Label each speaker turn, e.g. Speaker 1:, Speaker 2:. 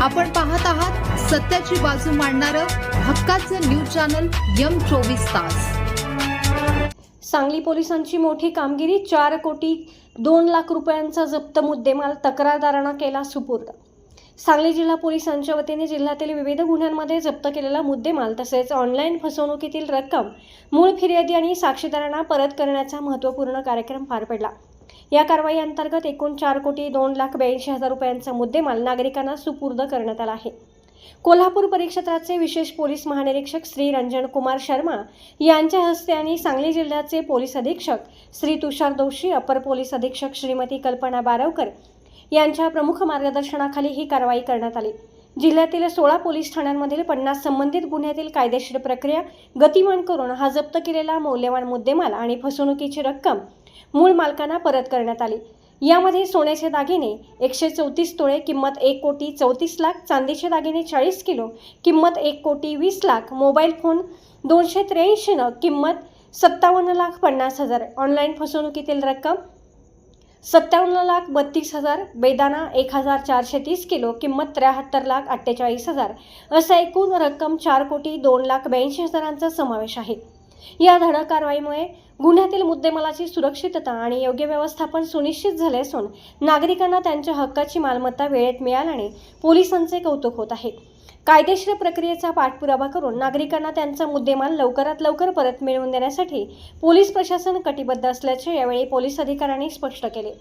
Speaker 1: आपण पाहत आहात सत्याची बाजू मांडणारं हक्काचं न्यूज चॅनल M24 तास।
Speaker 2: सांगली पोलिसांची मोठी कामगिरी। 4 कोटी 2 लाख रुपयांचा जप्त मुद्देमाल तक्रारदारांना केला सुपूर्द। सांगली जिल्हा पोलिसांच्या वतीने जिल्ह्यातील विविध गुन्ह्यांमध्ये जप्त केलेला मुद्देमाल तसेच ऑनलाईन फसवणुकीतील रक्कम मूळ फिर्यादी आणि साक्षीदारांना परत करण्याचा महत्त्वपूर्ण कार्यक्रम पार पडला। या कारवाई अंतर्गत एकूण 4 कोटी 2 लाख 82 हजार रुपयांचा मुद्देमाल नागरिकांना सुपूर्द करण्यात आला आहे। कोल्हापूर परिक्षेत्राचे विशेष पोलीस महानिरीक्षक श्री रंजन कुमार शर्मा यांच्या हस्ते आणि सांगली जिल्ह्याचे पोलीस अधीक्षक श्री तुषार दोशी, अपर पोलीस अधीक्षक श्रीमती कल्पना बारवकर यांच्या प्रमुख मार्गदर्शनाखाली ही कारवाई करण्यात आली। जिल्ह्यातील 16 पोलीस ठाण्यांमधील 50 संबंधित गुन्ह्यातील कायदेशीर प्रक्रिया गतिमान करून हा जप्त केलेला मौल्यवान मुद्देमाल आणि फसवणुकीची रक्कम मूळ मालकांना परत करण्यात आली। यामध्ये सोन्याचे दागिने 134 तोळे किंमत 1 कोटी 34 लाख, चांदीचे दागिने 40 किलो किंमत 1 कोटी 20 लाख, मोबाईल फोन 283 नग किंमत 57 लाख 50 हजार, ऑनलाईन फसवणुकीतील रक्कम 57 लाख 32 हजार, बेदाना 1430 किलो किंमत 73 लाख 48 हजार, असा एकूण रक्कम 4 कोटी 2 लाख 82 हजारांचा समावेश आहे। या धडक कारवाईमुळे गुन्ह्यातील मुद्देमालाची सुरक्षितता आणि योग्य व्यवस्थापन सुनिश्चित झाले असून नागरिकांना त्यांच्या हक्काची मालमत्ता वेळेत मिळाल्याने पोलिसांचे कौतुक होत आहे। कायदेशीर प्रक्रियेचा पाठपुरावा करून नागरिकांना त्यांचा मुद्देमाल लवकरात लवकर परत मिळवून देण्यासाठी पोलीस प्रशासन कटिबद्ध असल्याचे यावेळी पोलीस अधिकाऱ्यांनी स्पष्ट केले।